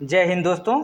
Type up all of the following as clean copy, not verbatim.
जय हिंद दोस्तों।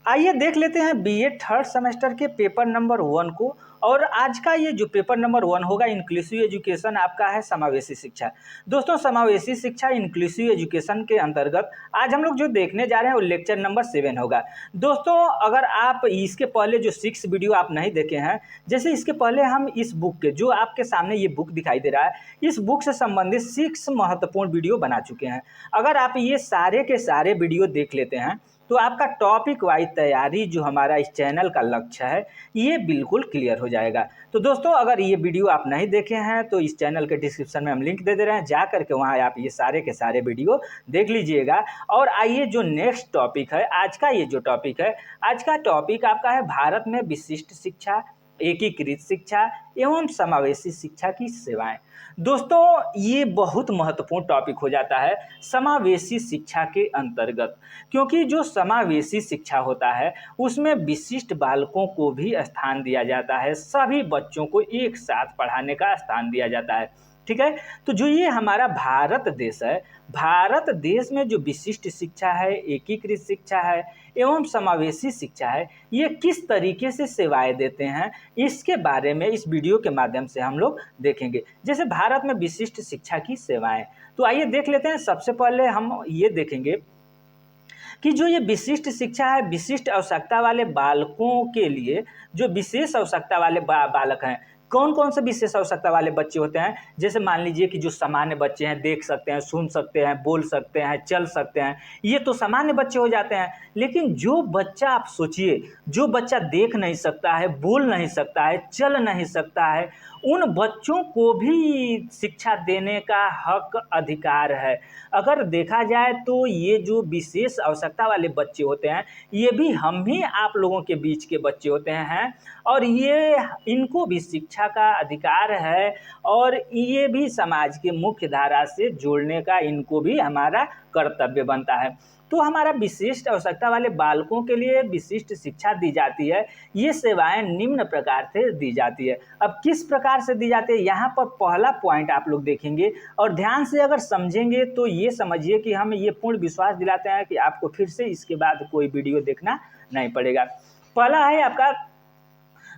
आइए देख लेते हैं बीए थर्ड सेमेस्टर के पेपर नंबर 1 को। और आज का ये जो पेपर नंबर 1 होगा इंक्लूसिव एजुकेशन आपका है समावेशी शिक्षा। दोस्तों समावेशी शिक्षा इंक्लूसिव एजुकेशन के अंतर्गत आज हम लोग जो देखने जा रहे हैं वो लेक्चर नंबर 7 होगा। दोस्तों अगर आप इसके पहले जो 6 वीडियो आप नहीं देखे हैं, जैसे इसके पहले हम इस बुक के जो आपके सामने ये बुक दिखाई दे रहा है, इस बुक से संबंधित 6 महत्वपूर्ण वीडियो बना चुके हैं। अगर आप ये सारे के सारे वीडियो देख लेते हैं तो आपका टॉपिक वाइज तैयारी जो हमारा इस चैनल का लक्ष्य है ये बिल्कुल क्लियर हो जाएगा। तो दोस्तों अगर ये वीडियो आप नहीं देखे हैं तो इस चैनल के डिस्क्रिप्शन में हम लिंक दे रहे हैं, जा करके वहाँ आप ये सारे के सारे वीडियो देख लीजिएगा। और आइए जो नेक्स्ट टॉपिक है आज का, ये जो टॉपिक है आज का टॉपिक आपका है भारत में विशिष्ट शिक्षा, एकीकृत शिक्षा एवं समावेशी शिक्षा की सेवाएं। दोस्तों ये बहुत महत्वपूर्ण टॉपिक हो जाता है समावेशी शिक्षा के अंतर्गत, क्योंकि जो समावेशी शिक्षा होता है उसमें विशिष्ट बालकों को भी स्थान दिया जाता है, सभी बच्चों को एक साथ पढ़ाने का स्थान दिया जाता है। ठीक है, तो जो ये हमारा भारत देश है, भारत देश में जो विशिष्ट शिक्षा है, एकीकृत शिक्षा है एवं समावेशी शिक्षा है, ये किस तरीके से सेवाएं देते हैं इसके बारे में इस वीडियो के माध्यम से हम लोग देखेंगे। जैसे भारत में विशिष्ट शिक्षा की सेवाएं, तो आइए देख लेते हैं। सबसे पहले हम ये देखेंगे कि जो ये विशिष्ट शिक्षा है, विशिष्ट आवश्यकता वाले बालकों के लिए, जो विशेष आवश्यकता वाले बालक हैं, कौन कौन से विशेष आवश्यकता वाले बच्चे होते हैं। जैसे मान लीजिए कि जो सामान्य बच्चे हैं, देख सकते हैं, सुन सकते हैं, बोल सकते हैं, चल सकते हैं, ये तो सामान्य बच्चे हो जाते हैं। लेकिन जो बच्चा, आप सोचिए, जो बच्चा देख नहीं सकता है, बोल नहीं सकता है, चल नहीं सकता है, उन बच्चों को भी शिक्षा देने का हक, अधिकार है। अगर देखा जाए तो ये जो विशेष आवश्यकता वाले बच्चे होते हैं ये भी हम ही आप लोगों के बीच के बच्चे होते हैं, और ये इनको भी शिक्षा का अधिकार है, और ये भी समाज के मुख्य धारा से जोड़ने का इनको भी हमारा कर्तव्य बनता है। तो हमारा विशिष्ट आवश्यकता वाले बालकों के लिए विशिष्ट शिक्षा दी जाती है। ये सेवाएं निम्न प्रकार से दी जाती है। अब किस प्रकार से दी जाती है, यहाँ पर पहला पॉइंट आप लोग देखेंगे और ध्यान से अगर समझेंगे तो ये समझिए कि हम ये पूर्ण विश्वास दिलाते हैं कि आपको फिर से इसके बाद कोई वीडियो देखना नहीं पड़ेगा। पहला है आपका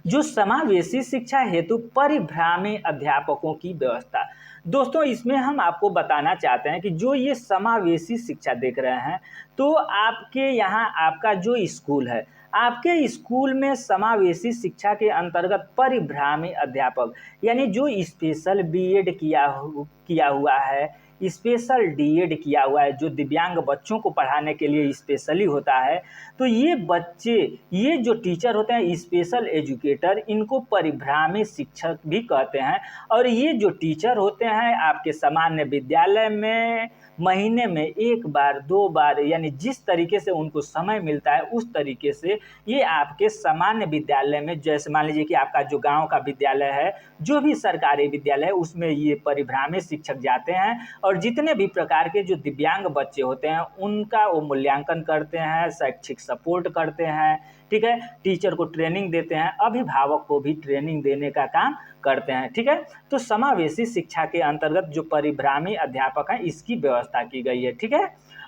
जो समावेशी शिक्षा हेतु परिभ्रामी अध्यापकों की व्यवस्था। दोस्तों इसमें हम आपको बताना चाहते हैं कि जो ये समावेशी शिक्षा देख रहे हैं, तो आपके यहाँ आपका जो स्कूल है, आपके स्कूल में समावेशी शिक्षा के अंतर्गत परिभ्रामी अध्यापक, यानी जो स्पेशल बीएड किया हुआ है, स्पेशल डीएड किया हुआ है, जो दिव्यांग बच्चों को पढ़ाने के लिए स्पेशली होता है, तो ये बच्चे, ये जो टीचर होते हैं स्पेशल एजुकेटर, इनको परिभ्रामी शिक्षक भी कहते हैं। और ये जो टीचर होते हैं आपके सामान्य विद्यालय में महीने में 1 बार 2 बार, यानी जिस तरीके से उनको समय मिलता है उस तरीके से ये आपके सामान्य विद्यालय में, जैसे मान लीजिए कि आपका जो गांव का विद्यालय है, जो भी सरकारी विद्यालय है, उसमें ये परिभ्रामी शिक्षक जाते हैं और जितने भी प्रकार के जो दिव्यांग बच्चे होते हैं उनका वो मूल्यांकन करते हैं, शैक्षिक सपोर्ट करते हैं। ठीक है, टीचर को ट्रेनिंग देते हैं, अभिभावक को भी ट्रेनिंग देने का काम करते हैं। ठीक है, तो समावेशी शिक्षा के अंतर्गत जो परिभ्रामी अध्यापक हैं इसकी व्यवस्था की गई है। ठीक है,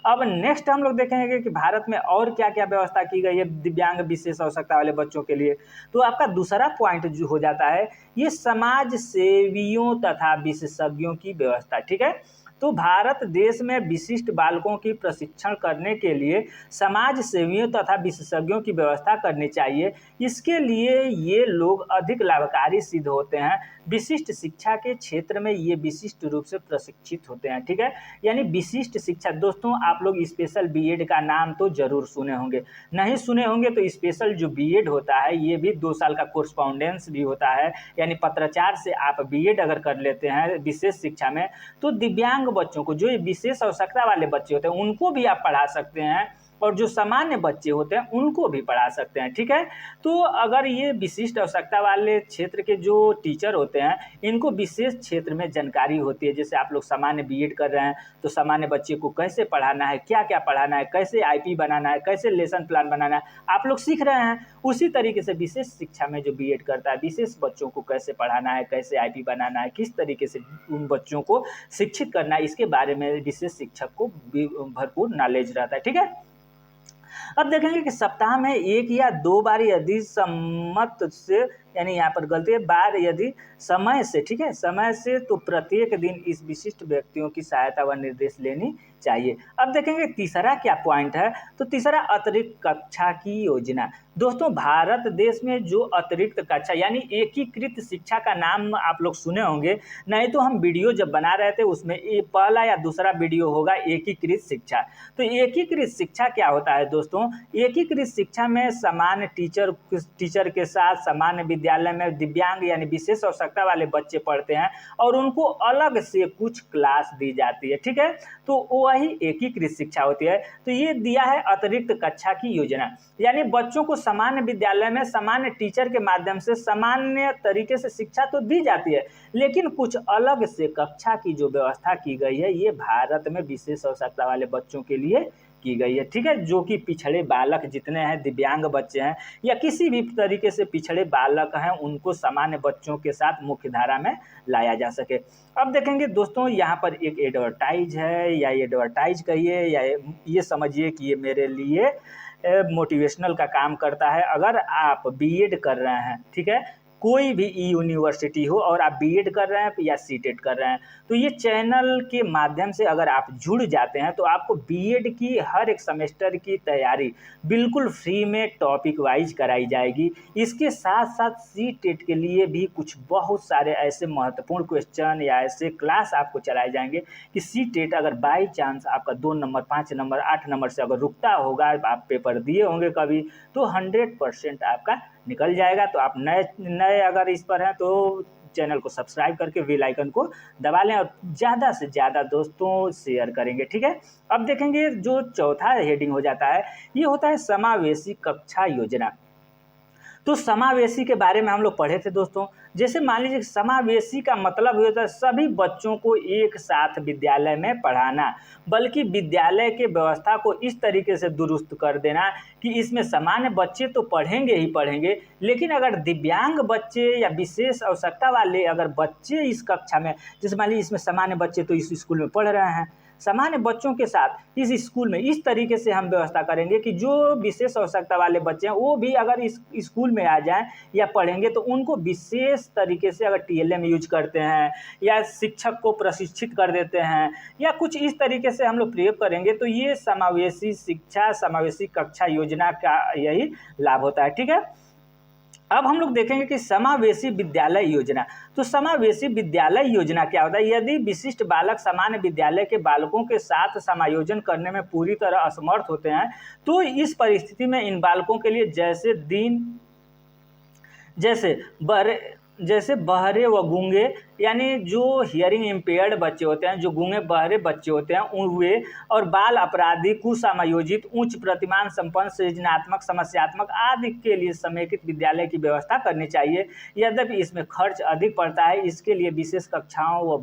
अब नेक्स्ट हम लोग देखेंगे कि भारत में और क्या क्या व्यवस्था की गई है दिव्यांग विशेष आवश्यकता वाले बच्चों के लिए। तो आपका दूसरा पॉइंट जो हो जाता है ये समाज सेवियों तथा विशेषज्ञों की व्यवस्था। ठीक है, तो भारत देश में विशिष्ट बालकों की प्रशिक्षण करने के लिए समाज सेवियों तथा विशेषज्ञों की व्यवस्था करनी चाहिए। इसके लिए ये लोग अधिक लाभकारी सिद्ध होते हैं। विशिष्ट शिक्षा के क्षेत्र में ये विशिष्ट रूप से प्रशिक्षित होते हैं। ठीक है, यानी विशिष्ट शिक्षा, दोस्तों आप लोग स्पेशल बीएड का नाम तो जरूर सुने होंगे, नहीं सुने होंगे तो स्पेशल जो बीएड होता है ये भी 2 साल का कोर्सपॉन्डेंस भी होता है, यानी पत्राचार से आप बीएड अगर कर लेते हैं विशेष शिक्षा में, तो दिव्यांग बच्चों को, जो विशेष आवश्यकता वाले बच्चे होते हैं उनको भी आप पढ़ा सकते हैं, और जो सामान्य बच्चे होते हैं उनको भी पढ़ा सकते हैं। ठीक है, तो अगर ये विशिष्ट आवश्यकता वाले क्षेत्र के जो टीचर होते हैं इनको विशेष क्षेत्र में जानकारी होती है, जैसे आप लोग सामान्य बीएड कर रहे हैं तो सामान्य बच्चे को कैसे पढ़ाना है, क्या क्या पढ़ाना है, कैसे आईपी बनाना है, कैसे लेसन प्लान बनाना है, आप लोग सीख रहे हैं। उसी तरीके से विशेष शिक्षा में जो बीएड करता है, विशेष बच्चों को कैसे पढ़ाना है, कैसे आईपी बनाना है, किस तरीके से उन बच्चों को शिक्षित करना है, इसके बारे में विशेष शिक्षक को भरपूर नॉलेज रहता है। ठीक है, अब देखेंगे कि सप्ताह में 1 या 2 बार यदि सम्मत से, यानी यहाँ पर गलती है, बार यदि समय से, ठीक है, समय से, तो प्रत्येक दिन इस विशिष्ट व्यक्तियों की सहायता व निर्देश लेनी चाहिए। अब देखेंगे तीसरा क्या पॉइंट है, तो तीसरा अतिरिक्त कक्षा की योजना। दोस्तों भारत देश में जो अतिरिक्त कक्षा यानी एकीकृत शिक्षा का नाम आप लोग सुने होंगे, नहीं तो हम वीडियो जब बना रहे थे उसमें ये पहला या दूसरा वीडियो होगा एकीकृत शिक्षा। तो एकीकृत शिक्षा क्या होता है दोस्तों, एकीकृत शिक्षा में सामान्य टीचर के साथ सामान्य विद्यालय में दिव्यांग यानी विशेष आवश्यकता वाले बच्चे पढ़ते हैं और उनको अलग से कुछ क्लास दी जाती है, ठीक है, तो वही एकीकृत शिक्षा होती है। तो ये दिया है अतिरिक्त कक्षा की योजना, यानी बच्चों को सामान्य विद्यालय में सामान्य टीचर के माध्यम से सामान्य तरीके से शिक्षा तो दी जाती है, लेकिन कुछ अलग से कक्षा की जो व्यवस्था की गई है ये भारत में विशेष आवश्यकता वाले बच्चों के लिए की गई है, ठीक है, जो कि पिछड़े बालक जितने हैं, दिव्यांग बच्चे हैं या किसी भी तरीके से पिछड़े बालक हैं, उनको सामान्य बच्चों के साथ मुख्य धारा में लाया जा सके। अब देखेंगे दोस्तों यहाँ पर एक एडवर्टाइज है, या एडवर्टाइज कहिए या ये समझिए कि ये मेरे लिए मोटिवेशनल का काम करता है। अगर आप बीएड कर रहे हैं, ठीक है, कोई भी यूनिवर्सिटी हो और आप बीएड कर रहे हैं या सीटेट कर रहे हैं, तो ये चैनल के माध्यम से अगर आप जुड़ जाते हैं तो आपको बीएड की हर एक सेमेस्टर की तैयारी बिल्कुल फ्री में टॉपिक वाइज कराई जाएगी। इसके साथ साथ सीटेट के लिए भी कुछ बहुत सारे ऐसे महत्वपूर्ण क्वेश्चन या ऐसे क्लास आपको चलाए जाएंगे कि सीटेट अगर बाई चांस आपका 2 नंबर 5 नंबर 8 नंबर से अगर रुकता होगा, आप पेपर दिए होंगे कभी, तो 100% आपका निकल जाएगा। तो आप नए अगर इस पर हैं तो चैनल को सब्सक्राइब करके बेल आइकन को दबा लें और ज़्यादा से ज़्यादा दोस्तों शेयर करेंगे, ठीक है। अब देखेंगे जो चौथा हेडिंग हो जाता है, ये होता है समावेशी कक्षा योजना। तो समावेशी के बारे में हम लोग पढ़े थे दोस्तों। जैसे मान लीजिए समावेशी का मतलब होता है सभी बच्चों को एक साथ विद्यालय में पढ़ाना, बल्कि विद्यालय के व्यवस्था को इस तरीके से दुरुस्त कर देना कि इसमें सामान्य बच्चे तो पढ़ेंगे ही पढ़ेंगे, लेकिन अगर दिव्यांग बच्चे या विशेष आवश्यकता वाले अगर बच्चे इस कक्षा में, जैसे मान लीजिए इसमें सामान्य बच्चे तो इस स्कूल में पढ़ रहे हैं, सामान्य बच्चों के साथ इस स्कूल में इस तरीके से हम व्यवस्था करेंगे कि जो विशेष आवश्यकता वाले बच्चे हैं वो भी अगर इस स्कूल में आ जाएं या पढ़ेंगे तो उनको विशेष तरीके से अगर टीएलएम यूज करते हैं या शिक्षक को प्रशिक्षित कर देते हैं या कुछ इस तरीके से हम लोग प्रयोग करेंगे, तो ये समावेशी शिक्षा समावेशी कक्षा योजना का यही लाभ होता है, ठीक है। अब हम लोग देखेंगे कि समावेशी विद्यालय योजना। तो समावेशी विद्यालय योजना क्या होता है, यदि विशिष्ट बालक सामान्य विद्यालय के बालकों के साथ समायोजन करने में पूरी तरह असमर्थ होते हैं, तो इस परिस्थिति में इन बालकों के लिए जैसे बहरे व गूंगे, यानी जो हियरिंग इम्पेयर्ड बच्चे होते हैं, जो गूंगे बहरे बच्चे होते हैं वे, और बाल अपराधी, कुसमायोजित, उच्च प्रतिमान संपन्न, सृजनात्मक, समस्यात्मक आदि के लिए समेकित विद्यालय की व्यवस्था करनी चाहिए। यद्यपि इसमें खर्च अधिक पड़ता है, इसके लिए विशेष कक्षाओं व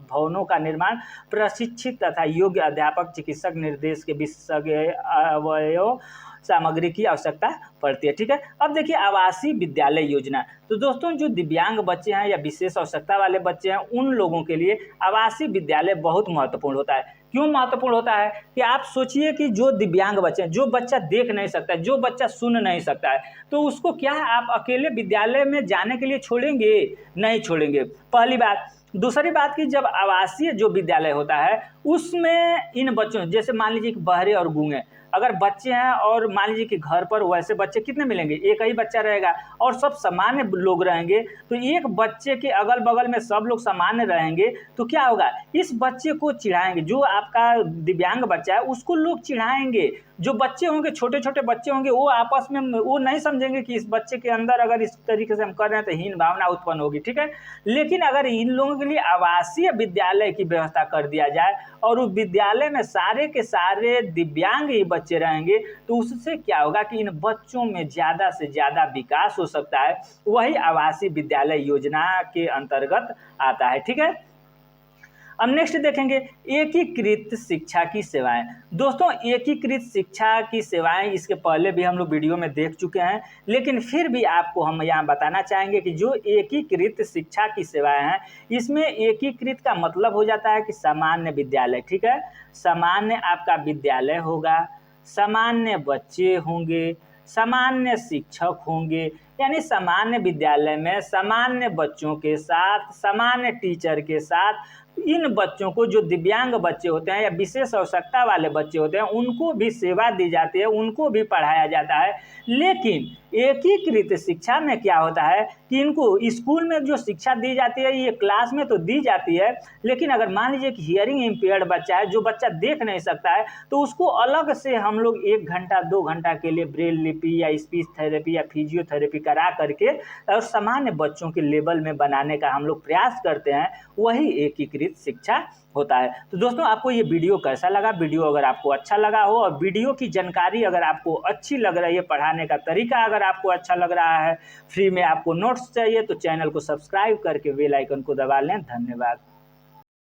भवनों का निर्माण, प्रशिक्षित तथा योग्य अध्यापक, चिकित्सक, निर्देश के विशेषज्ञ, अवयव सामग्री की आवश्यकता पड़ती है, ठीक है। अब देखिए आवासीय विद्यालय योजना। तो दोस्तों जो दिव्यांग बच्चे हैं या विशेष आवश्यकता वाले बच्चे हैं, उन लोगों के लिए आवासीय विद्यालय बहुत महत्वपूर्ण होता है। क्यों महत्वपूर्ण होता है कि आप सोचिए कि जो दिव्यांग बच्चे हैं, जो बच्चा देख नहीं सकता है, जो बच्चा सुन नहीं सकता है, तो उसको क्या आप अकेले विद्यालय में जाने के लिए छोड़ेंगे? नहीं छोड़ेंगे, पहली बात। दूसरी बात कि जब आवासीय जो विद्यालय होता है उसमें इन बच्चों, जैसे मान लीजिए कि बहरे और गूंगे अगर बच्चे हैं और मान लीजिए कि घर पर वैसे बच्चे कितने मिलेंगे, एक ही बच्चा रहेगा और सब सामान्य लोग रहेंगे, तो एक बच्चे के अगल बगल में सब लोग सामान्य रहेंगे, तो क्या होगा, इस बच्चे को चिढ़ाएंगे। जो आपका दिव्यांग बच्चा है उसको लोग चिढ़ाएंगे। जो बच्चे होंगे, छोटे छोटे बच्चे होंगे, वो आपस में वो नहीं समझेंगे कि इस बच्चे के अंदर अगर इस तरीके से हम कर रहे हैं तो हीन भावना उत्पन्न होगी, ठीक है। लेकिन अगर इन लोगों के लिए आवासीय विद्यालय की व्यवस्था कर दिया जाए और उस विद्यालय में सारे के सारे दिव्यांग ही बच्चे रहेंगे, तो उससे क्या होगा कि इन बच्चों में ज़्यादा से ज़्यादा विकास हो सकता है। वही आवासीय विद्यालय योजना के अंतर्गत आता है, ठीक है। अब नेक्स्ट देखेंगे एकीकृत शिक्षा की सेवाएं। दोस्तों एकीकृत शिक्षा की सेवाएं इसके पहले भी हम लोग वीडियो में देख चुके हैं, लेकिन फिर भी आपको हम यहाँ बताना चाहेंगे कि जो एकीकृत शिक्षा की सेवाएं हैं, इसमें एकीकृत का मतलब हो जाता है कि सामान्य विद्यालय, ठीक है। सामान्य आपका विद्यालय होगा, सामान्य बच्चे होंगे, सामान्य शिक्षक होंगे, यानी सामान्य विद्यालय में सामान्य बच्चों के साथ, सामान्य टीचर के साथ इन बच्चों को, जो दिव्यांग बच्चे होते हैं या विशेष आवश्यकता वाले बच्चे होते हैं, उनको भी सेवा दी जाती है, उनको भी पढ़ाया जाता है। लेकिन एकीकृत शिक्षा में क्या होता है कि इनको स्कूल में जो शिक्षा दी जाती है ये क्लास में तो दी जाती है, लेकिन अगर मान लीजिए कि हियरिंग इम्पेयर्ड बच्चा है, जो बच्चा देख नहीं सकता है, तो उसको अलग से हम लोग 1 घंटा 2 घंटा के लिए ब्रेल लिपि या स्पीच थेरेपी या फिजियोथेरेपी करा करके और सामान्य बच्चों के लेवल में बनाने का हम लोग प्रयास करते हैं। वही एकीकृत शिक्षा होता है। तो दोस्तों, आपको ये वीडियो कैसा लगा? वीडियो अगर आपको अच्छा लगा हो और वीडियो की जानकारी अगर आपको अच्छी लग रही है, पढ़ाने का तरीका अगर आपको अच्छा लग रहा है, फ्री में आपको नोट्स चाहिए, तो चैनल को सब्सक्राइब करके बेल आइकन को दबा लें। धन्यवाद।